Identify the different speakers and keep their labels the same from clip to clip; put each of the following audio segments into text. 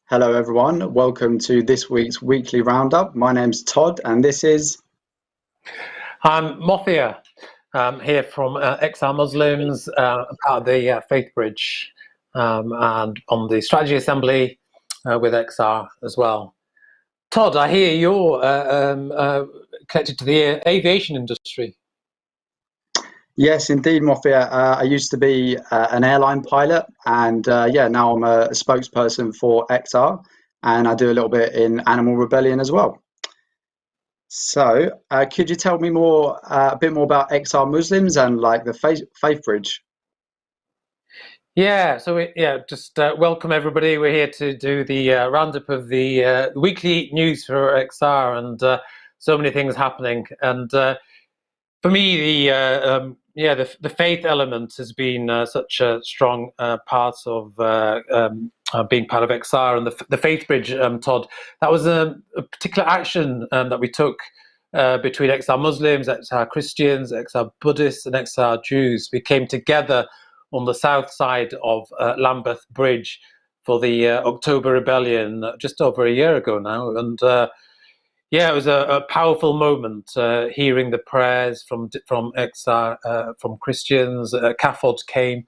Speaker 1: Hello, everyone. Welcome to this week's weekly roundup. My name's Todd, and this is.
Speaker 2: I'm Mothia, here from XR Muslims, part of the Faith Bridge, and on the Strategy Assembly with XR as well. Todd, I hear you're connected to the aviation industry.
Speaker 1: Yes, indeed, Mothia. I used to be an airline pilot, and now I'm a spokesperson for XR, and I do a little bit in Animal Rebellion as well. So, could you tell me a bit more about XR Muslims and like the Faith Bridge?
Speaker 2: Yeah, so just welcome everybody. We're here to do the roundup of the weekly news for XR, and so many things happening. And for me, the faith element has been such a strong part of being part of XR and the Faith Bridge. Todd, that was a particular action that we took between XR Muslims, XR Christians, XR Buddhists, and XR Jews. We came together on the south side of Lambeth Bridge for the October Rebellion just over a year ago now, and it was a powerful moment, hearing the prayers from XR, from Christians. CAFOD came,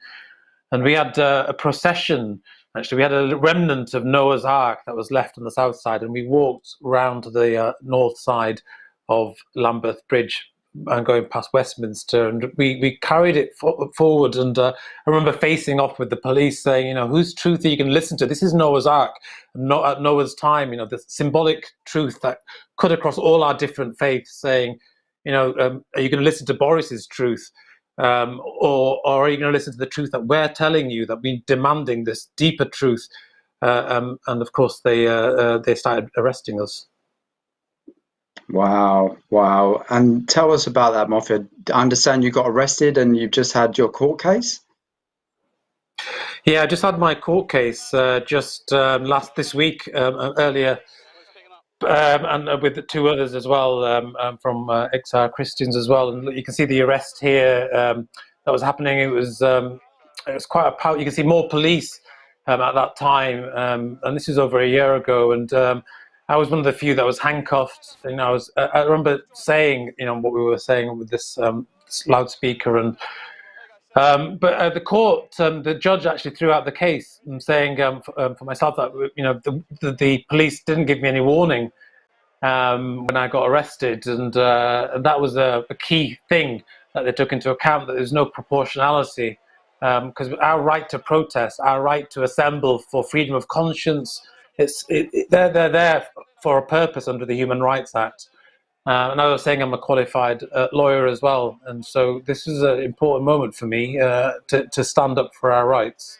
Speaker 2: and we had a procession. Actually, we had a remnant of Noah's Ark that was left on the south side, and we walked round the north side of Lambeth Bridge and going past Westminster, and we carried it forward. And I remember facing off with the police, saying, whose truth are you going to listen to? This is Noah's Ark, not at Noah's time. The symbolic truth that cut across all our different faiths, saying, are you going to listen to Boris's truth, or are you going to listen to the truth that we're telling you, that we're demanding this deeper truth? And of course, they started arresting us.
Speaker 1: Wow. And tell us about that, Moffat. I understand you got arrested and you've just had your court case?
Speaker 2: Yeah, I just had my court case this week, earlier, and with the two others as well, from XR Christians as well. And you can see the arrest here that was happening. It was quite a power. You can see more police at that time, and this was over a year ago. And I was one of the few that was handcuffed. I remember saying, what we were saying with this loudspeaker, and but at the court, the judge actually threw out the case, saying for myself that the police didn't give me any warning when I got arrested, and that was a key thing that they took into account, that there's no proportionality, because our right to protest, our right to assemble for freedom of conscience, they're there for a purpose under the Human Rights Act. And I was saying I'm a qualified lawyer as well, and so this is an important moment for me to stand up for our rights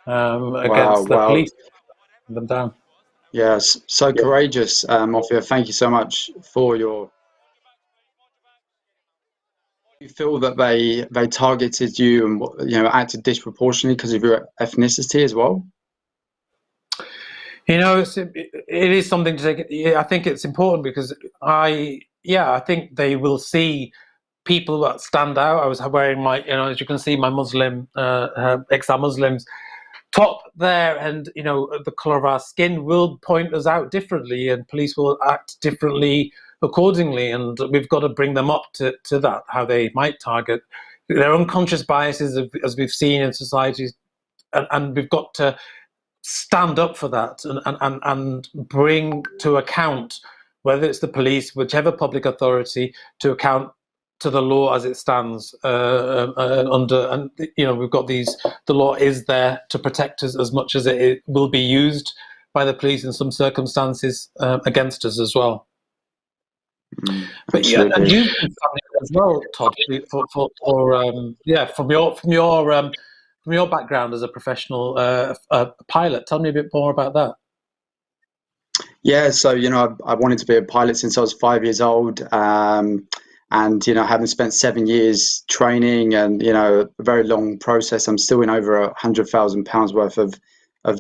Speaker 2: against the police. Them down.
Speaker 1: Yes, so courageous, Moffia. Thank you so much for your. You feel that they targeted you and acted disproportionately because of your ethnicity as well?
Speaker 2: It is something to take. I think it's important because I think they will see people that stand out. I was wearing my, as you can see, my Muslim, XR Muslims top there, and the color of our skin will point us out differently, and police will act differently accordingly, and we've got to bring them up to that, how they might target their unconscious biases, as we've seen in societies, and we've got to stand up for that and bring to account, whether it's the police, whichever public authority, to account to the law as it stands we've got the law is there to protect us as much as it will be used by the police in some circumstances against us as well. But and you've been standing as well, Todd, from your background as a professional pilot. Tell me a bit more about that.
Speaker 1: Yeah, so I wanted to be a pilot since I was 5 years old. And having spent 7 years training and a very long process, I'm still in over £100,000 worth of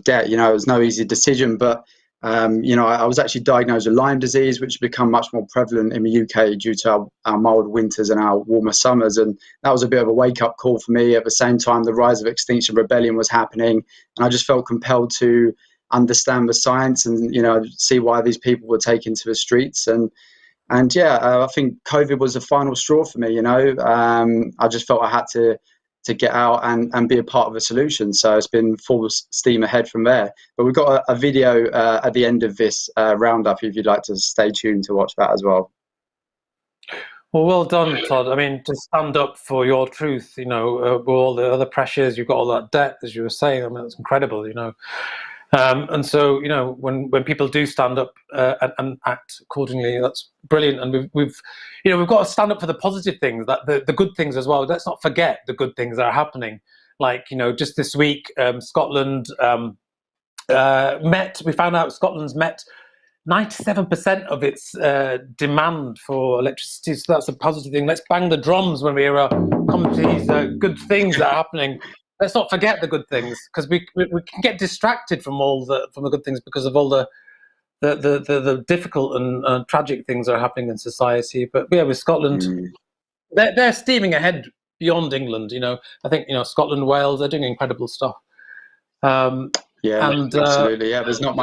Speaker 1: debt. It was no easy decision, but I was actually diagnosed with Lyme disease, which has become much more prevalent in the UK due to our mild winters and our warmer summers, and that was a bit of a wake-up call for me. At the same time, the rise of Extinction Rebellion was happening, and I just felt compelled to understand the science and, you know, see why these people were taken to the streets. And yeah, I think COVID was the final straw for me. You know, I just felt I had to get out and be a part of the solution. So it's been full steam ahead from there. But we've got a video at the end of this roundup if you'd like to stay tuned to watch that as well.
Speaker 2: Well, well done, Todd. I mean, to stand up for your truth, you know, with all the other pressures, you've got all that debt, as you were saying. I mean, it's incredible, you know. And so, you know, when people do stand up and act accordingly, that's brilliant. And we've you know, we've got to stand up for the positive things, that the good things as well. Let's not forget the good things that are happening. Like, you know, just this week, Scotland we found out Scotland's met 97% of its demand for electricity, so that's a positive thing. Let's bang the drums when we come to these good things that are happening. Let's not forget the good things, because we can get distracted from the good things because of all the difficult and tragic things that are happening in society. But yeah, with Scotland, they're steaming ahead beyond England. You know, I think, you know, Scotland, Wales, they're doing incredible stuff.
Speaker 1: Yeah, and, absolutely. Yeah, there's not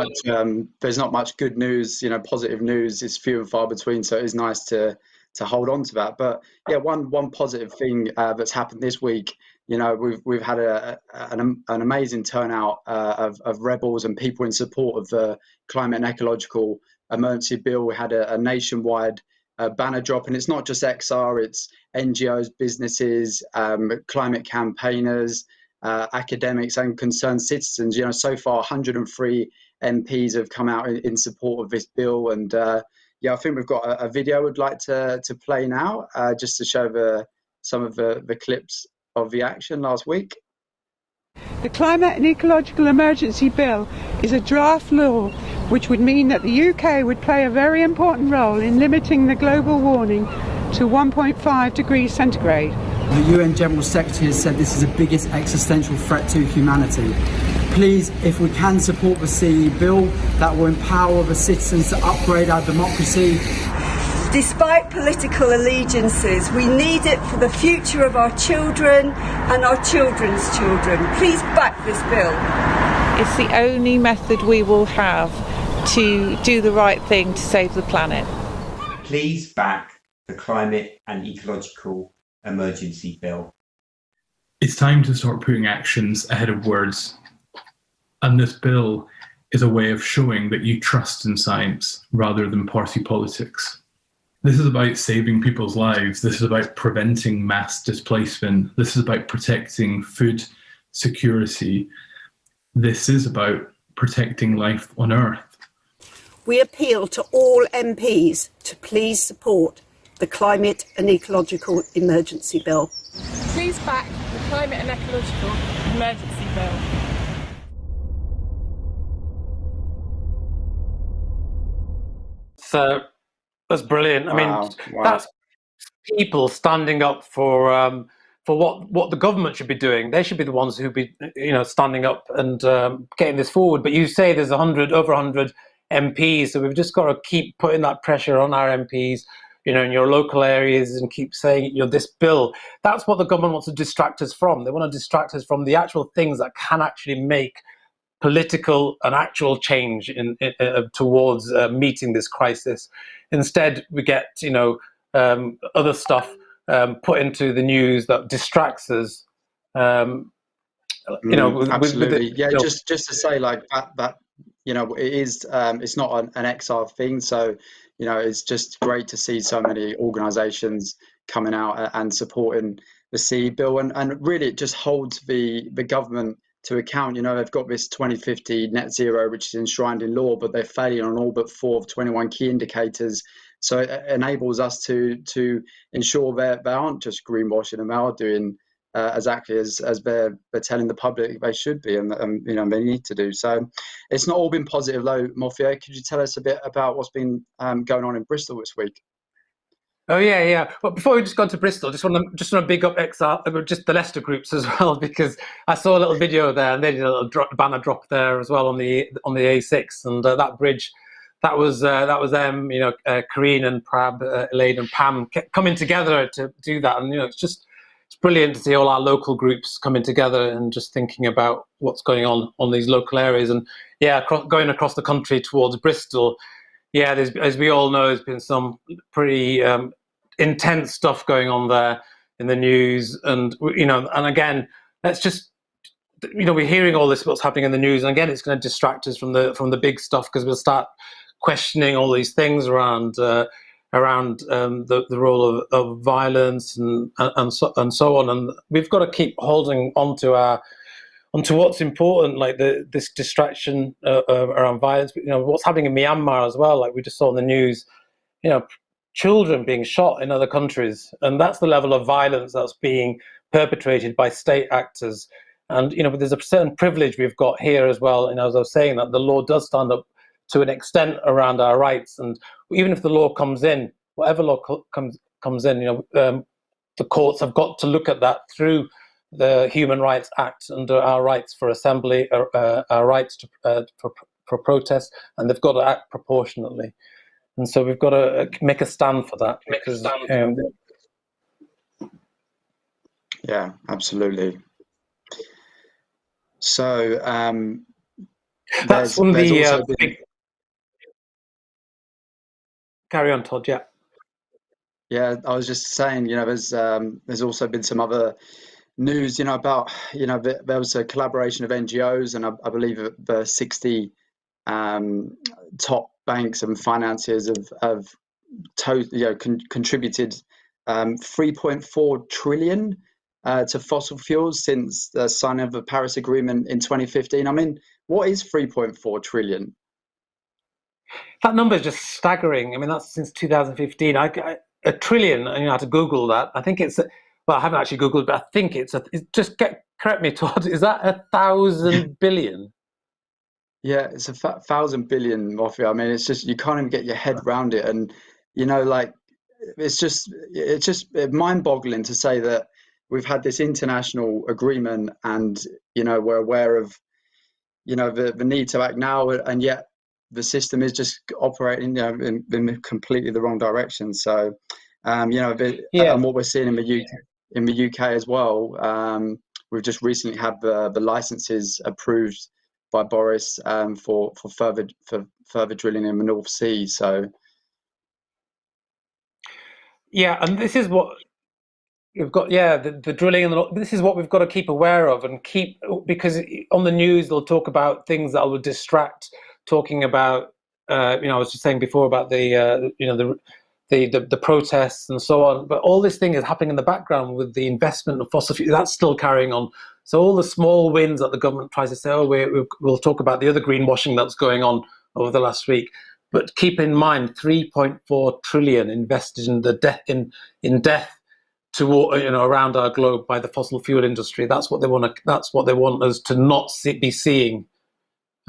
Speaker 1: much good news. You know, positive news is few and far between. So it is nice to hold on to that. But yeah, one positive thing that's happened this week. You know, we've had an amazing turnout of rebels and people in support of the climate and ecological emergency bill. We had a nationwide banner drop, and it's not just XR; it's NGOs, businesses, climate campaigners, academics and concerned citizens. You know, so far 103 MPs have come out in support of this bill, and yeah, I think we've got a video we'd like to play now, just to show some of the clips of the action last week.
Speaker 3: The Climate and Ecological Emergency Bill is a draft law which would mean that the UK would play a very important role in limiting the global warming to 1.5 degrees centigrade.
Speaker 4: The UN General Secretary has said this is the biggest existential threat to humanity. Please, if we can support the CE bill, that will empower the citizens to upgrade our democracy.
Speaker 5: Despite political allegiances, we need it for the future of our children and our children's children. Please back this bill.
Speaker 3: It's the only method we will have to do the right thing to save the planet.
Speaker 6: Please back the Climate and Ecological Emergency Bill.
Speaker 7: It's time to start putting actions ahead of words. And this bill is a way of showing that you trust in science rather than party politics. This is about saving people's lives. This is about preventing mass displacement. This is about protecting food security. This is about protecting life on Earth.
Speaker 5: We appeal to all MPs to please support the Climate and Ecological Emergency Bill.
Speaker 8: Please back the Climate and Ecological Emergency Bill.
Speaker 2: So that's brilliant. I mean, that's people standing up for what the government should be doing. They should be the ones who be, you know, standing up and getting this forward. But you say there's over 100 MPs, so we've just got to keep putting that pressure on our MPs, you know, in your local areas, and keep saying, you know, this bill. That's what the government wants to distract us from. They want to distract us from the actual things that can actually make political and actual change towards meeting this crisis. Instead, we get, you know, other stuff put into the news that distracts us. You know,
Speaker 1: absolutely. Yeah, just to say, like, that you know, it is it's not an XR thing. So, you know, it's just great to see so many organisations coming out and supporting the CE bill, and really it just holds the government to account. You know, they've got this 2050 net zero, which is enshrined in law, but they're failing on all but 4 of 21 key indicators. So it enables us to ensure that they aren't just greenwashing, and they are doing exactly as they're telling the public they should be, and you know, they need to do. So it's not all been positive though. Morpheo, could you tell us a bit about what's been going on in Bristol this week?
Speaker 2: Oh yeah. But before we just go to Bristol, just want to big up XR, just the Leicester groups as well, because I saw a little video there, and they did a little banner drop there as well on the A6, and that bridge. That was them, you know, Karine and Prab, Elaine and Pam coming together to do that, and you know, it's just it's brilliant to see all our local groups coming together and just thinking about what's going on these local areas. And yeah, going across the country towards Bristol, yeah, as we all know, there's been some pretty intense stuff going on there in the news. And, and again, let's just, we're hearing all this, what's happening in the news. And again, it's going to distract us from the big stuff, because we'll start questioning all these things around the role of violence and so on. And we've got to keep holding onto what's important, like this distraction around violence. What's happening in Myanmar as well, like we just saw in the news, children being shot in other countries, and that's the level of violence that's being perpetrated by state actors. And but there's a certain privilege we've got here as well. As I was saying, that the law does stand up to an extent around our rights, and even if the law comes in, whatever law comes in, the courts have got to look at that through the Human Rights Act and our rights for assembly, our rights for protest, and they've got to act proportionately. And so we've got to make a stand for that.
Speaker 1: Yeah, absolutely. So
Speaker 2: that's one of the big. Carry on, Todd. Yeah.
Speaker 1: Yeah, I was just saying, there's also been some other news, about, there was a collaboration of NGOs, and I believe the 60 top banks and financiers have contributed 3.4 trillion to fossil fuels since the signing of the Paris Agreement in 2015. I mean, what is 3.4 trillion?
Speaker 2: That number is just staggering. I mean, that's since 2015. A trillion, and I had to Google that. I think it's, well, I haven't actually Googled, but I think correct me, Todd, is that 1,000 billion?
Speaker 1: Yeah, it's 1,000 billion, Mofia. I mean, it's just, you can't even get your head around it. And, it's just mind-boggling to say that we've had this international agreement, and, we're aware of, the need to act now, and yet the system is just operating, in completely the wrong direction. So, and what we're seeing in the UK as well, we've just recently had the licenses approved by Boris for further drilling in the North Sea. So,
Speaker 2: yeah, and this is what we've got. Yeah, the drilling, this is what we've got to keep aware of, and because on the news they'll talk about things that will distract. Talking about, I was just saying before about the protests and so on, but all this thing is happening in the background with the investment of fossil fuels. That's still carrying on. So all the small wins that the government tries to say, we'll talk about the other greenwashing that's going on over the last week. But keep in mind, 3.4 trillion invested in death to around our globe by the fossil fuel industry. That's what they want. That's what they want us to not be seeing.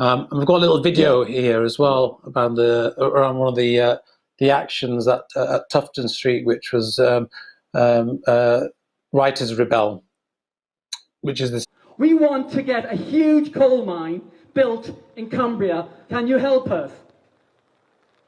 Speaker 2: And we've got a little video here as well about around one of the actions at Tufton Street, which was Writers' Rebel, which is this.
Speaker 9: We want to get a huge coal mine built in Cumbria. Can you help us?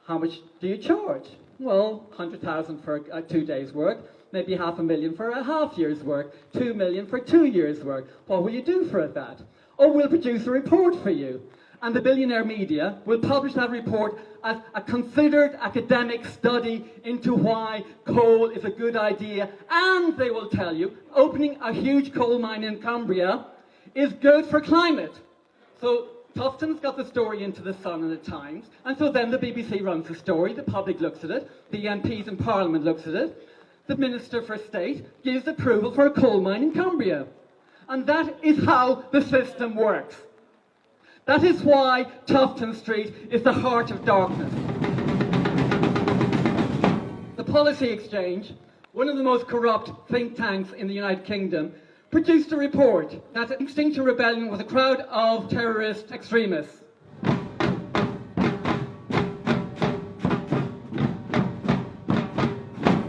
Speaker 9: How much do you charge? Well, 100,000 for 2 days' work, maybe 500,000 for a half year's work, 2 million for 2 years' work. What will you do for that? Oh, we'll produce a report for you. And the billionaire media will publish that report as a considered academic study into why coal is a good idea. And they will tell you opening a huge coal mine in Cumbria is good for climate. So Tufton's got the story into the Sun and the Times, and so then the BBC runs the story, the public looks at it, the MPs in Parliament looks at it, the Minister for State gives approval for a coal mine in Cumbria. And that is how the system works. That is why Tufton Street is the heart of darkness. The Policy Exchange, one of the most corrupt think tanks in the United Kingdom, produced a report that Extinction Rebellion was a crowd of terrorist extremists.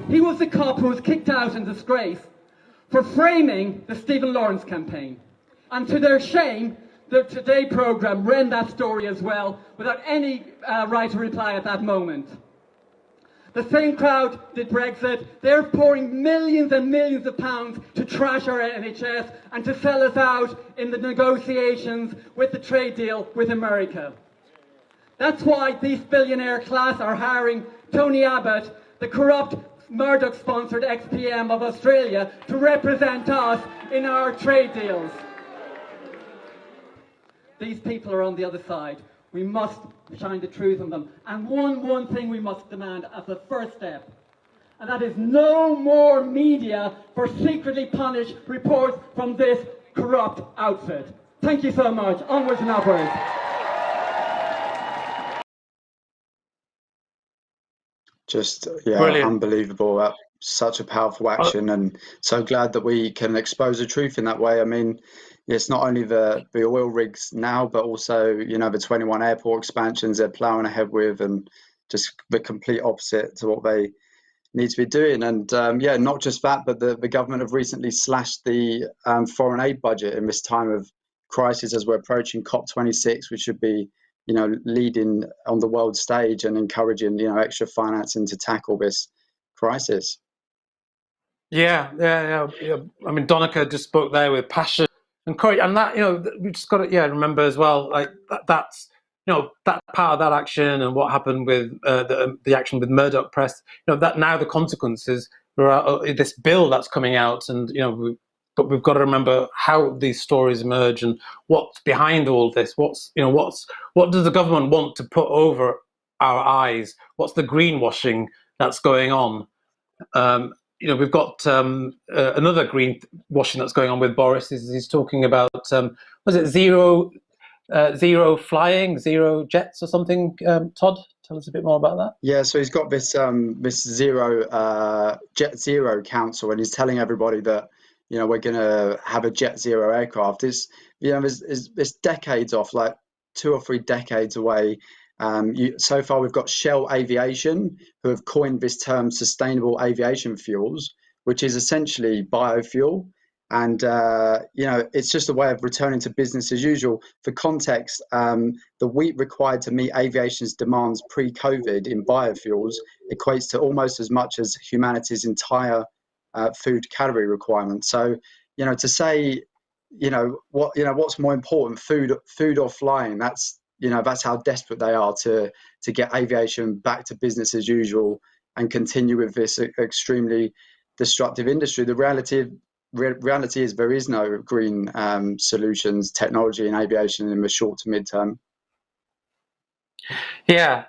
Speaker 9: He was the cop who was kicked out in disgrace for framing the Stephen Lawrence campaign. And to their shame, the Today programme ran that story as well, without any right to reply at that moment. The same crowd did Brexit. They're pouring millions and millions of pounds to trash our NHS and to sell us out in the negotiations with the trade deal with America. That's why these billionaire class are hiring Tony Abbott, the corrupt Murdoch-sponsored ex-PM of Australia, to represent us in our trade deals. These people are on the other side. We must shine the truth on them. And one thing we must demand as a first step, and that is no more media for secretly punished reports from this corrupt outfit. Thank you so much. Onwards and upwards.
Speaker 1: Just, yeah,
Speaker 2: Brilliant.
Speaker 1: unbelievable. Such a powerful action, and so glad that we can expose the truth in that way. I mean, it's not only the oil rigs now, but also, you know, the 21 airport expansions they're ploughing ahead with, and just the complete opposite to what they need to be doing. And yeah, not just that, but the government have recently slashed the foreign aid budget in this time of crisis as we're approaching COP26, which should be, you know, leading on the world stage and encouraging, you know, extra financing to tackle this crisis.
Speaker 2: Yeah. I mean, Donica just spoke there with passion and courage, and that, you know, we just got to remember as well, like that's, you know, that part of that action and what happened with the action with Murdoch Press. You know, that now the consequences are this bill that's coming out, and you know, but we've got to remember how these stories emerge and what's behind all this. What does the government want to put over our eyes? What's the greenwashing that's going on? You know, we've got another greenwashing that's going on with Boris. He's talking about was it zero flying, zero jets or something? Todd, tell us a bit more about that.
Speaker 1: Yeah, so he's got this this jet zero council, and he's telling everybody that, you know, we're going to have a jet zero aircraft. It's, you know, it's decades off, like 2 or 3 decades away. So far, we've got Shell Aviation, who have coined this term sustainable aviation fuels, which is essentially biofuel. And, you know, it's just a way of returning to business as usual. For context, the wheat required to meet aviation's demands pre-COVID in biofuels equates to almost as much as humanity's entire food calorie requirement. So, you know, to say, what's more important, food or flying, that's, you know, that's how desperate they are to get aviation back to business as usual and continue with this extremely destructive industry. The reality is there is no green solutions technology in aviation in the short to mid term.
Speaker 2: Yeah,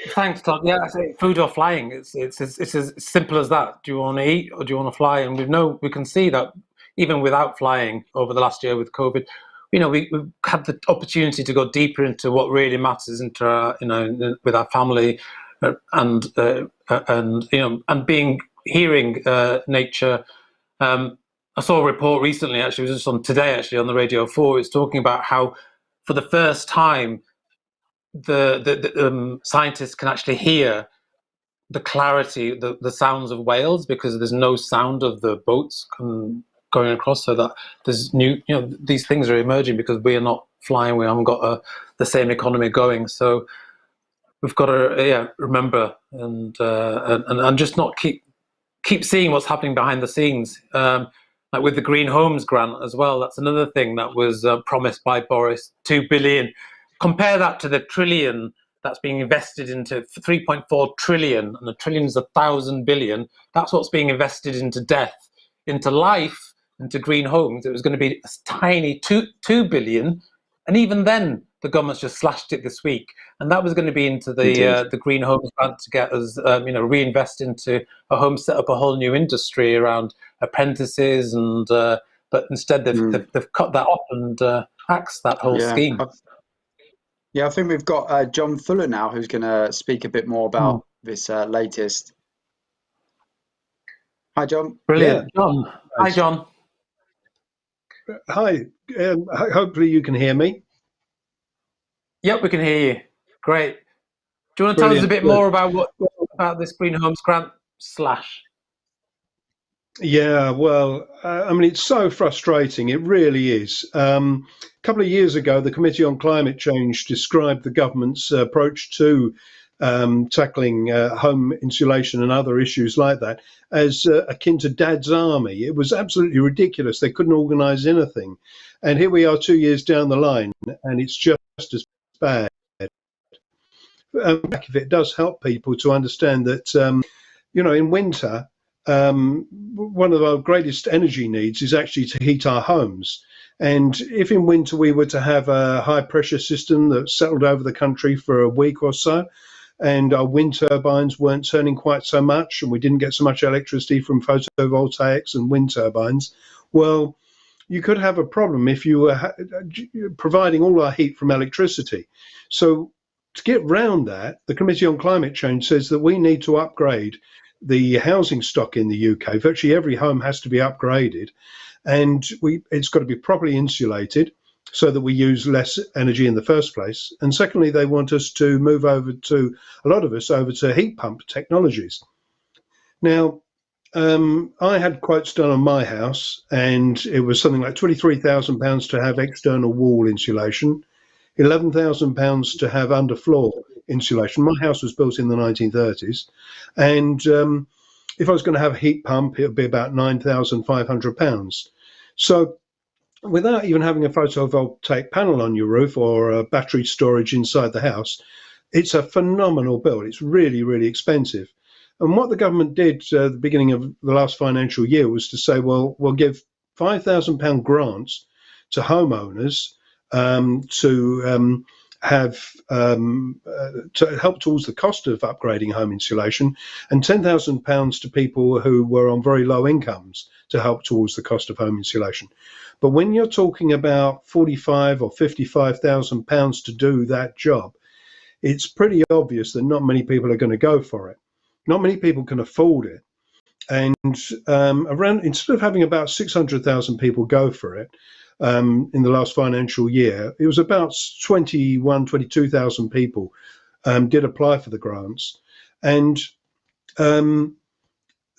Speaker 2: thanks, Todd. Yeah, I say food or flying. It's as simple as that. Do you want to eat or do you want to fly? And we can see that even without flying over the last year with COVID, you know, we've had the opportunity to go deeper into what really matters into our, you know, with our family, and you know, and hearing nature. I saw a report recently, actually, it was just on today, actually, on the Radio 4. It's talking about how, for the first time, the scientists can actually hear the clarity, the sounds of whales, because there's no sound of the boats going across. So that there's these things are emerging because we are not flying. We haven't got the same economy going. So we've got to remember and just not keep seeing what's happening behind the scenes. Like with the Green Homes grant as well, that's another thing that was promised by Boris, 2 billion. Compare that to the trillion that's being invested into 3.4 trillion, and a trillion is 1,000 billion. That's what's being invested into death, into life, into green homes. It was going to be a tiny 2 billion, and even then the government's just slashed it this week. And that was going to be into the Green Homes grant to get us, reinvest into a home, set up a whole new industry around apprentices, and but instead they've cut that off and axed that whole scheme.
Speaker 1: I think we've got John Fuller now, who's going to speak a bit more about this latest. Hi, John.
Speaker 2: Brilliant, yeah. John. Hi, John.
Speaker 10: Hi. Hopefully you can hear me.
Speaker 2: Yep, we can hear you. Great. Do you want to tell us a bit more about this Green Homes grant slash?
Speaker 10: Yeah, well, I mean, it's so frustrating. It really is. A couple of years ago, the Committee on Climate Change described the government's approach to tackling home insulation and other issues like that as akin to Dad's Army. It was absolutely ridiculous. They couldn't organise anything. And here we are 2 years down the line, and it's just as bad. If it does help people to understand that, in winter, one of our greatest energy needs is actually to heat our homes. And if in winter we were to have a high pressure system that settled over the country for a week or so, and our wind turbines weren't turning quite so much, and we didn't get so much electricity from photovoltaics and wind turbines, well, you could have a problem if you were providing all our heat from electricity. So to get round that, the Committee on Climate Change says that we need to upgrade the housing stock in the UK. Virtually every home has to be upgraded, and it's got to be properly insulated so that we use less energy in the first place. And secondly, they want us to move over to, a lot of us, over to heat pump technologies. Now, I had quotes done on my house, and it was something like £23,000 to have external wall insulation, £11,000 to have underfloor insulation. My house was built in the 1930s, and if I was going to have a heat pump, it would be about £9,500. So without even having a photovoltaic panel on your roof or a battery storage inside the house, it's a phenomenal bill. It's really, really expensive. And what the government did at the beginning of the last financial year was to say, well, we'll give £5,000 grants to homeowners to help towards the cost of upgrading home insulation, and £10,000 to people who were on very low incomes to help towards the cost of home insulation. But when you're talking about £45,000 or £55,000 to do that job, it's pretty obvious that not many people are going to go for it. Not many people can afford it. And instead of having about 600,000 people go for it in the last financial year, it was about 22,000 people did apply for the grants. And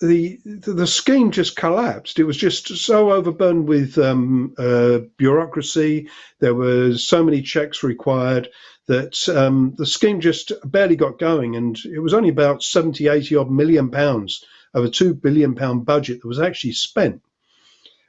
Speaker 10: the scheme just collapsed. It was just so overburdened with bureaucracy. There were so many checks required that the scheme just barely got going, and it was only about 80 odd million pounds of a £2 billion budget that was actually spent.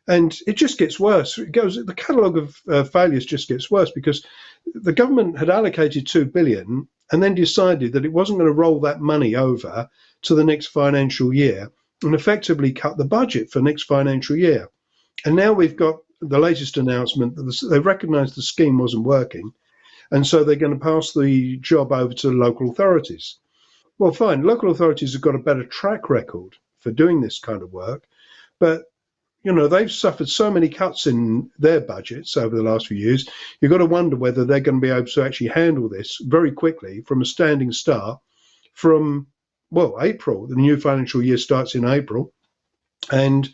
Speaker 10: And it just gets worse. The catalogue of failures just gets worse, because the government had allocated £2 billion and then decided that it wasn't going to roll that money over to the next financial year and effectively cut the budget for next financial year. And now we've got the latest announcement that they recognise the scheme wasn't working, and so they're going to pass the job over to local authorities. Well, fine, local authorities have got a better track record for doing this kind of work, but they've suffered so many cuts in their budgets over the last few years. You've got to wonder whether they're going to be able to actually handle this very quickly from a standing start from, April. The new financial year starts in April. And,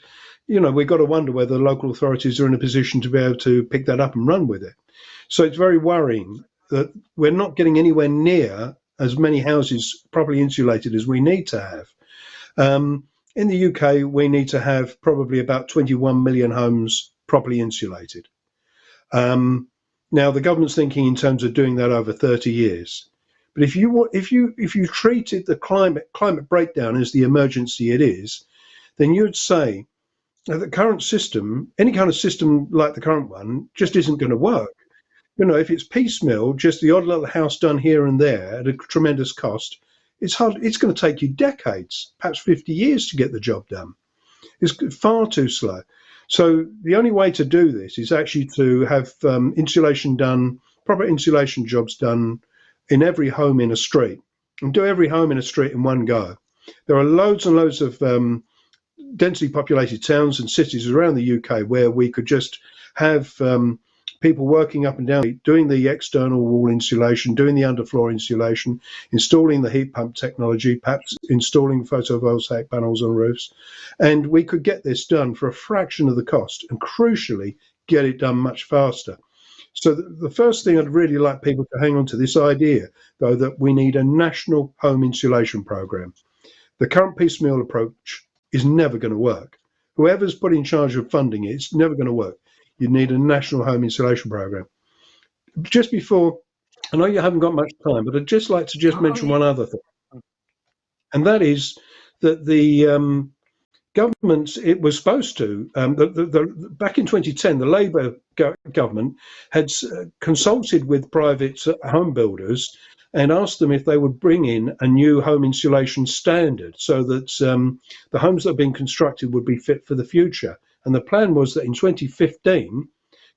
Speaker 10: we've got to wonder whether local authorities are in a position to be able to pick that up and run with it. So it's very worrying that we're not getting anywhere near as many houses properly insulated as we need to have. In the UK, we need to have probably about 21 million homes properly insulated. Now, the government's thinking in terms of doing that over 30 years. But if you treated the climate breakdown as the emergency it is, then you'd say that the current system, any kind of system like the current one, just isn't going to work. If it's piecemeal, just the odd little house done here and there at a tremendous cost, it's going to take you decades, perhaps 50 years to get the job done. It's far too slow. So the only way to do this is actually to have insulation done, proper insulation jobs done in every home in a street, and do every home in a street in one go. There are loads and loads of densely populated towns and cities around the UK where we could just have people working up and down, doing the external wall insulation, doing the underfloor insulation, installing the heat pump technology, perhaps installing photovoltaic panels on roofs. And we could get this done for a fraction of the cost, and crucially, get it done much faster. So the first thing I'd really like people to hang on to this idea, though, that we need a national home insulation programme. The current piecemeal approach is never going to work. Whoever's put in charge of funding it, it's never going to work. You need a national home insulation programme. Just before I know you haven't got much time, but I'd just like to just mention one other thing, and that is that the government, it was supposed to, back in 2010, the Labour government had consulted with private home builders and asked them if they would bring in a new home insulation standard so that the homes that are being constructed would be fit for the future. And the plan was that in 2015,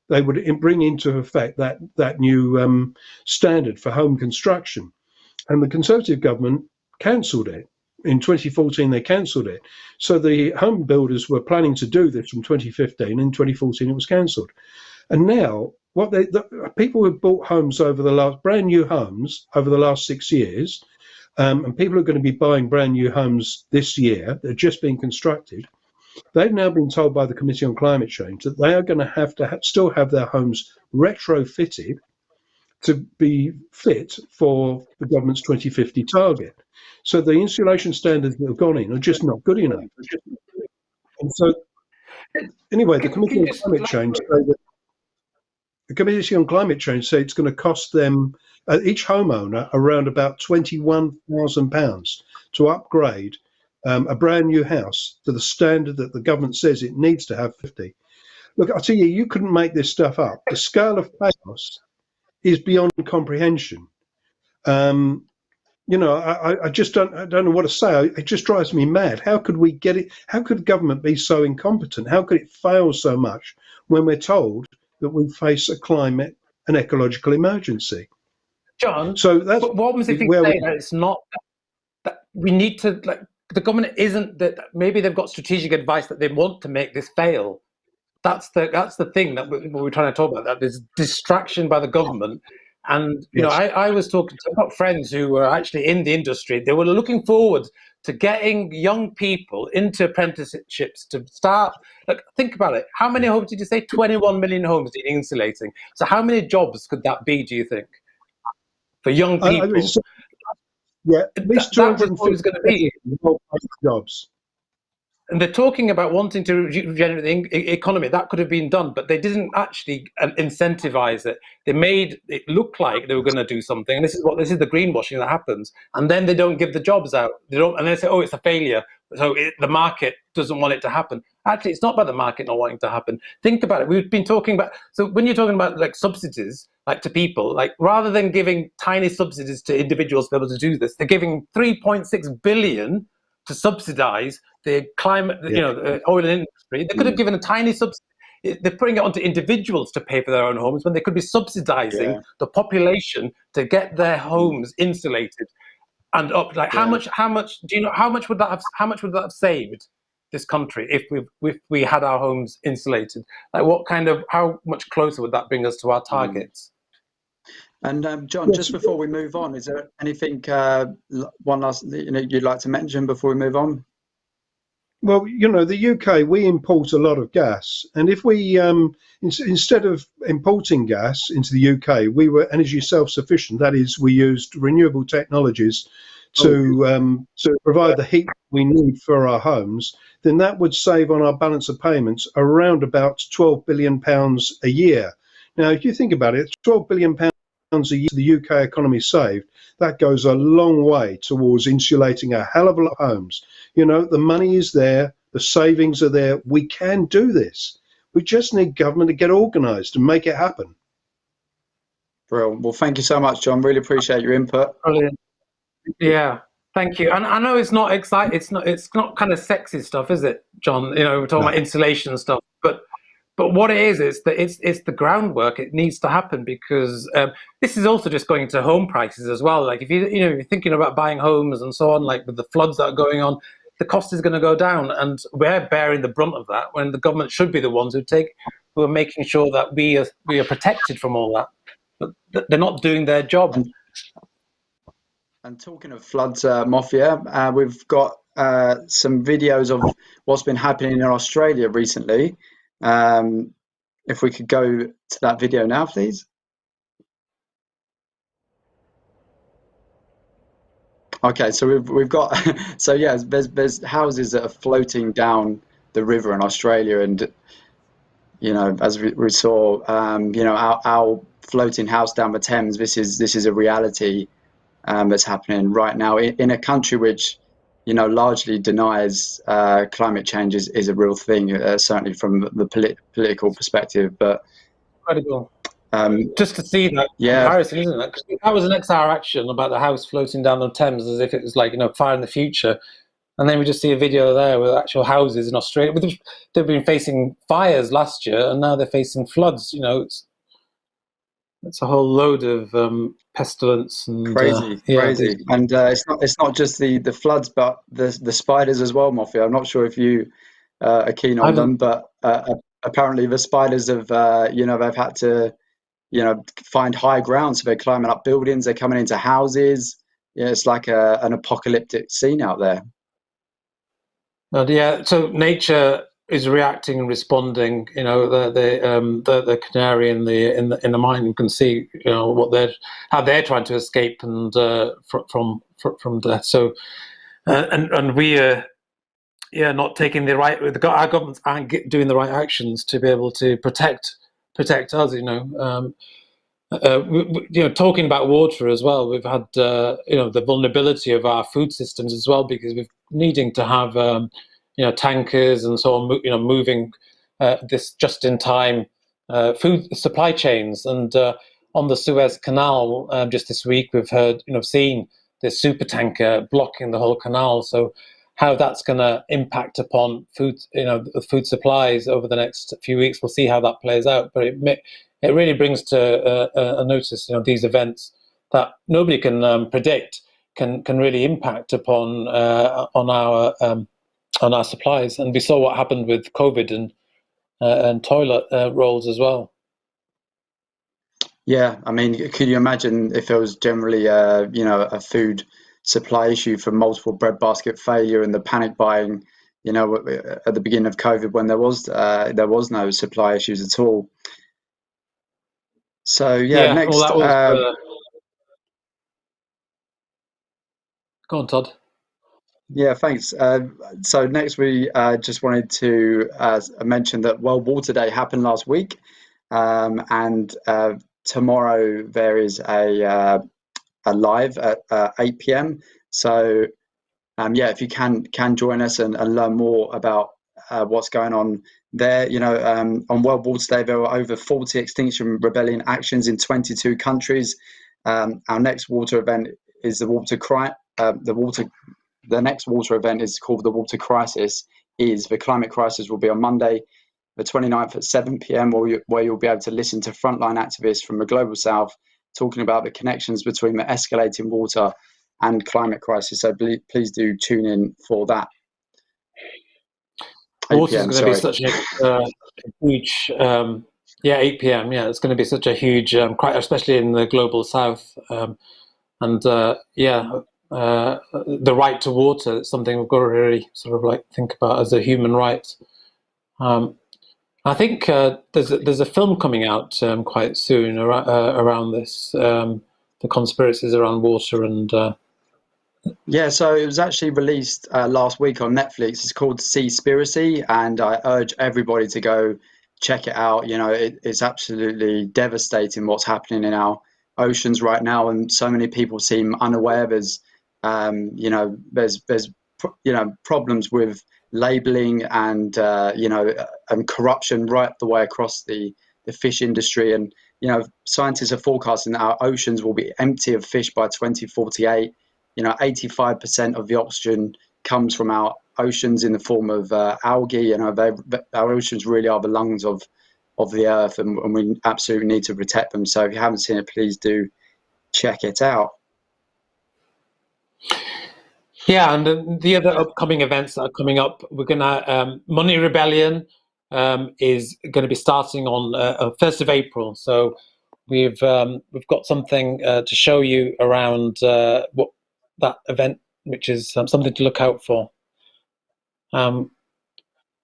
Speaker 10: they would bring into effect that new standard for home construction. And the Conservative government cancelled it. In 2014, they cancelled it. So the home builders were planning to do this from 2015. In 2014, it was cancelled. And now, the people who've bought homes brand new homes over the last 6 years, and people are going to be buying brand new homes this year, they're just being constructed. They've now been told by the Committee on Climate Change that they are going to have still have their homes retrofitted to be fit for the government's 2050 target. So the insulation standards that have gone in are just not good enough. And so, anyway, the Committee on Climate Change say it's going to cost them, each homeowner, around about £21,000 to upgrade a brand new house to the standard that the government says it needs to have 50. Look, I tell you, you couldn't make this stuff up. The scale of chaos is beyond comprehension. I just don't know what to say. It just drives me mad. How could we get it? How could government be so incompetent? How could it fail so much when we're told that we face a climate and ecological emergency?
Speaker 2: John,
Speaker 10: so that's
Speaker 2: what was if you say that it's not that we need to, like, the government isn't that maybe they've got strategic advice that they want to make this fail. That's the thing that we're trying to talk about, that there's distraction by the government. And, you know, I was talking to, I've got friends who were actually in the industry. They were looking forward to getting young people into apprenticeships to start. Like, think about it. How many homes did you say? 21 million homes need insulating. So how many jobs could that be, do you think, for young people?
Speaker 10: At least 250 jobs.
Speaker 2: And they're talking about wanting to regenerate the economy. That could have been done, but they didn't actually incentivize it. They made it look like they were going to do something. And this is the greenwashing that happens. And then they don't give the jobs out. And they say, oh, it's a failure. So the market doesn't want it to happen. Actually, it's not about the market not wanting to happen. Think about it. We've been talking about, so when you're talking about like subsidies, like to people, like rather than giving tiny subsidies to individuals to be able to do this, they're giving 3.6 billion to subsidize the climate, the oil industry. They could have given a tiny subsidy. They're putting it onto individuals to pay for their own homes when they could be subsidizing the population to get their homes insulated and up. Like how much do you know? How much would that have saved this country if we had our homes insulated? Like how much closer would that bring us to our targets?
Speaker 1: And John, just before we move on, is there anything one last you'd like to mention before we move on?
Speaker 10: Well, the UK, we import a lot of gas, and if we instead of importing gas into the UK, we were energy self-sufficient. That is, we used renewable technologies to provide the heat we need for our homes. Then that would save on our balance of payments around about £12 billion a year. Now, if you think about it, £12 billion a year the UK economy saved, that goes a long way towards insulating a hell of a lot of homes. The money is there, the savings are there. We can do this. We just need government to get organised and make it happen.
Speaker 1: Brilliant. Well, thank you so much, John. Really appreciate your input.
Speaker 2: Brilliant. Yeah, thank you. And I know it's not exciting. It's not kind of sexy stuff, is it, John? We're talking about insulation and stuff, but what it is that it's the groundwork. It needs to happen because this is also just going into home prices as well. Like if you're thinking about buying homes and so on, like with the floods that are going on, the cost is going to go down, and we're bearing the brunt of that when the government should be the ones who are making sure that we are protected from all that. But they're not doing their job.
Speaker 1: And talking of floods, Mafia, we've got some videos of what's been happening in Australia recently. If we could go to that video now, please. Okay, so we've got there's houses that are floating down the river in Australia, and as we saw, our floating house down the Thames. This is a reality that's happening right now in a country which, largely denies climate change is a real thing, certainly from the political perspective. But
Speaker 2: incredible. Just to see that comparison, isn't it? 'Cause that was an XR action about the house floating down the Thames as if it was like, far in the future. And then we just see a video there with actual houses in Australia. They've been facing fires last year, and now they're facing floods. It's a whole load of pestilence and
Speaker 1: crazy. And it's not just the floods, but the spiders as well, Moffy. I'm not sure if you are keen on them, but apparently the spiders have they've had to find high ground, so they're climbing up buildings, they're coming into houses. It's like an apocalyptic scene out there.
Speaker 2: So nature is reacting and responding. The canary in the mine, you can see how they're trying to escape and from death. So and we are not taking the right. Our governments aren't doing the right actions to be able to protect us. Talking about water as well, we've had the vulnerability of our food systems as well, because we're needing to have tankers and so on, moving this just in time food supply chains. And on the Suez Canal, just this week, we've heard seen this super tanker blocking the whole canal. So how that's going to impact upon food supplies over the next few weeks, we'll see how that plays out. But it really brings to a notice, these events that nobody can predict can really impact upon on our supplies. And we saw what happened with COVID and toilet rolls as well.
Speaker 1: Yeah, I mean, could you imagine if there was generally a food supply issue from multiple breadbasket failure and the panic buying, at the beginning of COVID, when there was no supply issues at all. So next.
Speaker 2: Well, that was, go on, Todd.
Speaker 1: Yeah, thanks. So next, we just wanted to mention that World Water Day happened last week, and tomorrow there is a live at 8 p.m. So if you can join us and learn more about what's going on there. On World Water Day, there were over 40 Extinction Rebellion actions in 22 countries. Our next water event is the next water event is called the Water Crisis. The climate crisis will be on Monday, the 29th at 7 p.m, where you'll be able to listen to frontline activists from the Global South talking about the connections between the escalating water and climate crisis. So please do tune in for that.
Speaker 2: Water is going to be such a huge, 8 p.m. Yeah, it's going to be such a huge, especially in the Global South. The right to water is something we've got to really sort of think about as a human right. I think there's a film coming out quite soon around this, the conspiracies around water and.
Speaker 1: So it was actually released last week on Netflix. It's called Seaspiracy, and I urge everybody to go check it out. It's absolutely devastating what's happening in our oceans right now, and so many people seem unaware. There's problems with labeling and and corruption right the way across the fish industry. And scientists are forecasting that our oceans will be empty of fish by 2048. 85% of the oxygen comes from our oceans in the form of algae. Our oceans really are the lungs of the earth, and we absolutely need to protect them. So if you haven't seen it, please do check it out.
Speaker 2: Yeah, and the other upcoming events that are coming up, we're gonna Money Rebellion is going to be starting on 1st of April. So we've got something to show you around what that event, which is something to look out for. We've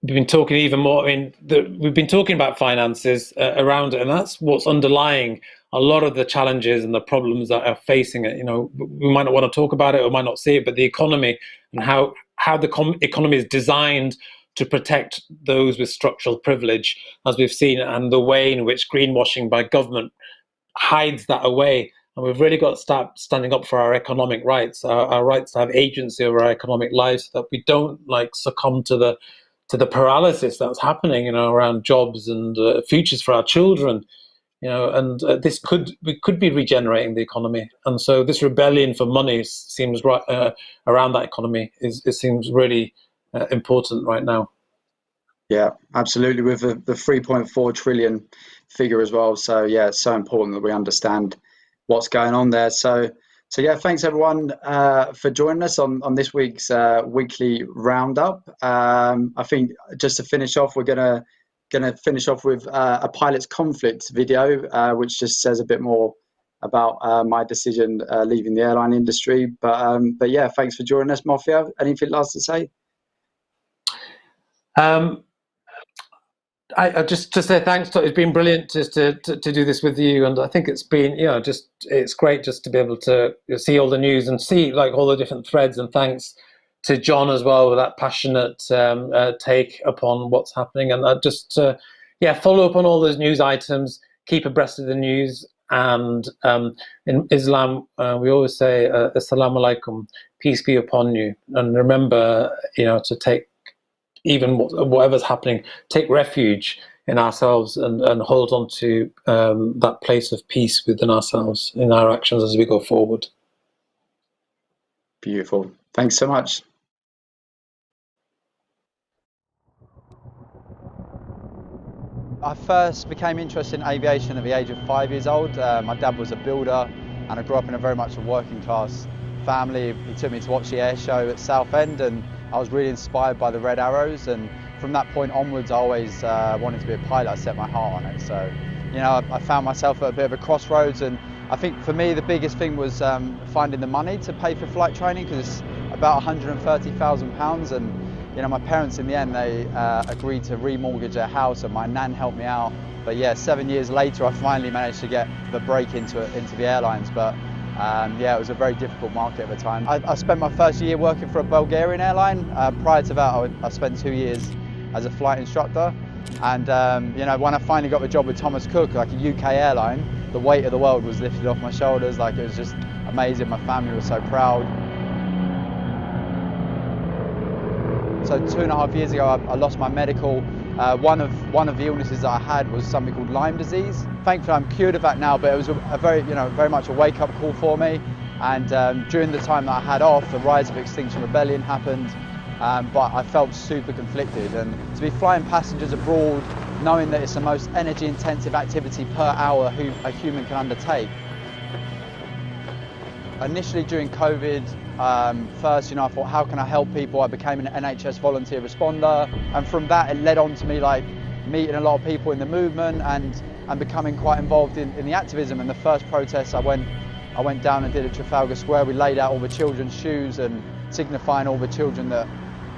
Speaker 2: been talking even more. We've been talking about finances around it, and that's what's underlying a lot of the challenges and the problems that are facing it. We might not want to talk about it or might not see it, but the economy and how the economy is designed to protect those with structural privilege, as we've seen, and the way in which greenwashing by government hides that away. And we've really got to start standing up for our economic rights, our rights to have agency over our economic lives, so that we don't succumb to the paralysis that's happening, around jobs and futures for our children. And we could be regenerating the economy, and so this rebellion for money seems right around that economy it seems really important right now.
Speaker 1: Yeah, absolutely, with the 3.4 trillion figure as well. So yeah, it's so important that we understand what's going on there. So yeah, thanks everyone for joining us on this week's weekly roundup. I think just to finish off, we're gonna finish off with a pilot's conflict video, which just says a bit more about my decision leaving the airline industry. But yeah, thanks for joining us, Mafia. Anything last to say?
Speaker 2: I just to say thanks. It's been brilliant just to do this with you, and I think it's been it's great just to be able to see all the news and see all the different threads. And thanks to John as well with that passionate take upon what's happening, and just follow up on all those news items, keep abreast of the news. And in Islam, we always say "Assalamu alaikum," peace be upon you, and remember, to take. Even whatever's happening, take refuge in ourselves and hold on to that place of peace within ourselves in our actions as we go forward.
Speaker 1: Beautiful. Thanks so much.
Speaker 11: I first became interested in aviation at the age of 5 years old. My dad was a builder, and I grew up in a very much a working class family. He took me to watch the air show at Southend, and I was really inspired by the red arrows, and from that point onwards I always wanted to be a pilot. I set my heart on it. So I found myself at a bit of a crossroads, and I think for me the biggest thing was finding the money to pay for flight training, because it's about £130,000, and my parents in the end, they agreed to remortgage their house, and my nan helped me out. But yeah, 7 years later I finally managed to get the break into the airlines. But it was a very difficult market at the time. I spent my first year working for a Bulgarian airline. Prior to that, I spent 2 years as a flight instructor. And when I finally got the job with Thomas Cook, like a UK airline, the weight of the world was lifted off my shoulders. It was just amazing. My family was so proud. So 2.5 years ago, I lost my medical. One of the illnesses that I had was something called Lyme disease. Thankfully, I'm cured of that now, but it was a very much a wake-up call for me. And during the time that I had off, the rise of Extinction Rebellion happened, but I felt super conflicted. And to be flying passengers abroad, knowing that it's the most energy-intensive activity per hour a human can undertake. Initially during COVID, first, I thought, how can I help people? I became an NHS volunteer responder, and from that it led on to me meeting a lot of people in the movement and becoming quite involved in the activism. And the first protest I went down and did at Trafalgar Square. We laid out all the children's shoes and signifying all the children that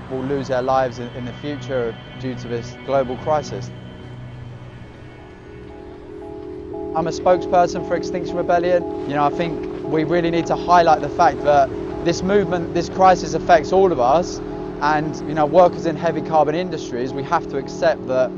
Speaker 11: will lose their lives in the future due to this global crisis. I'm a spokesperson for Extinction Rebellion. I think we really need to highlight the fact that this movement, this crisis affects all of us, and workers in heavy carbon industries, we have to accept that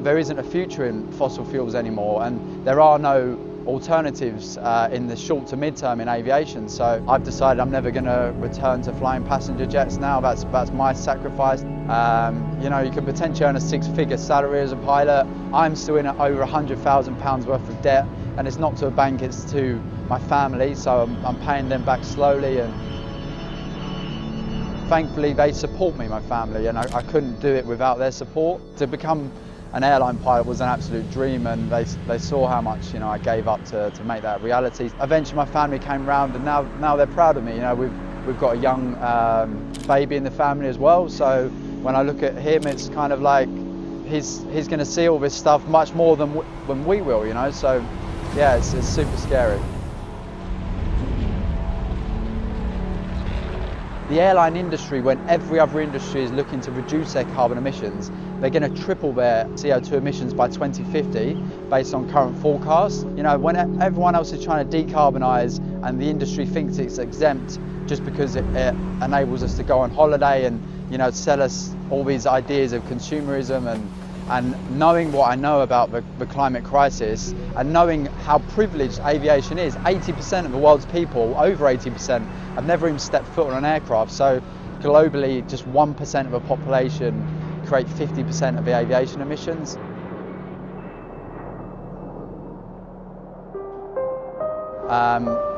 Speaker 11: there isn't a future in fossil fuels anymore, and there are no alternatives in the short to mid-term in aviation. So I've decided I'm never going to return to flying passenger jets now. That's my sacrifice. You can potentially earn a six-figure salary as a pilot. I'm still in over £100,000 worth of debt, and it's not to a bank, it's to my family, so I'm paying them back slowly, and thankfully they support me, my family, and I couldn't do it without their support. To become an airline pilot was an absolute dream, and they saw how much I gave up to make that a reality. Eventually my family came round, and now they're proud of me. We've got a young baby in the family as well, so when I look at him, it's kind of like he's going to see all this stuff much more than we will, so yeah, it's super scary. The airline industry, when every other industry is looking to reduce their carbon emissions, they're going to triple their CO2 emissions by 2050 based on current forecasts. When everyone else is trying to decarbonise and the industry thinks it's exempt just because it enables us to go on holiday and sell us all these ideas of consumerism And knowing what I know about the climate crisis and knowing how privileged aviation is, 80% of the world's people, over 80%, have never even stepped foot on an aircraft. So globally, just 1% of the population create 50% of the aviation emissions.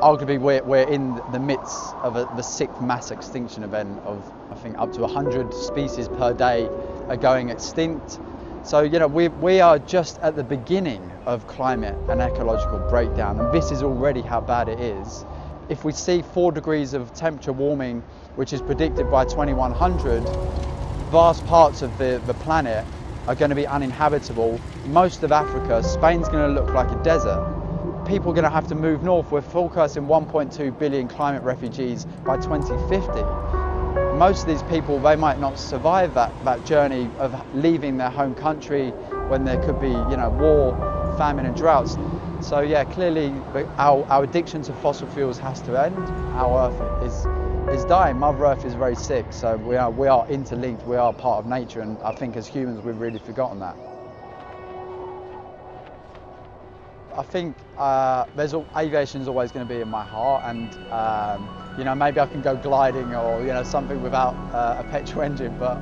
Speaker 11: Arguably, we're in the midst of the 6th mass extinction event of, I think, up to 100 species per day are going extinct. So, you know, we are just at the beginning of climate and ecological breakdown, and this is already how bad it is. If we see 4 degrees of temperature warming, which is predicted by 2100, vast parts of the planet are going to be uninhabitable. Most of Africa, Spain's going to look like a desert. People are going to have to move north. We're forecasting 1.2 billion climate refugees by 2050. Most of these people, they might not survive that journey of leaving their home country when there could be, you know, war, famine and droughts. So yeah, clearly our addiction to fossil fuels has to end. Our Earth is dying. Mother Earth is very sick, so we are interlinked, we are part of nature, and I think as humans we've really forgotten that. I think aviation is always going to be in my heart, and you know, maybe I can go gliding or, you know, something without a petrol engine, but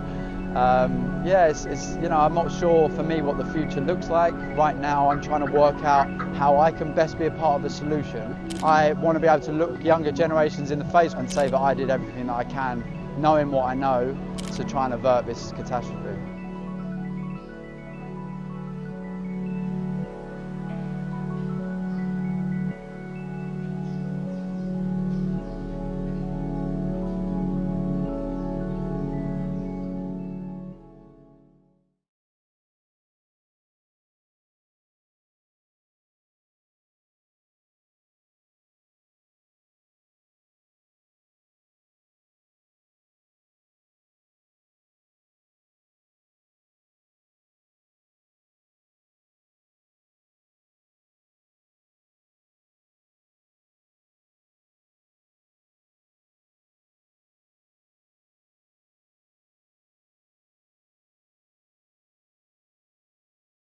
Speaker 11: yeah, it's you know, I'm not sure for me what the future looks like. Right now I'm trying to work out how I can best be a part of the solution. I want to be able to look younger generations in the face and say that I did everything that I can, knowing what I know, to try and avert this catastrophe.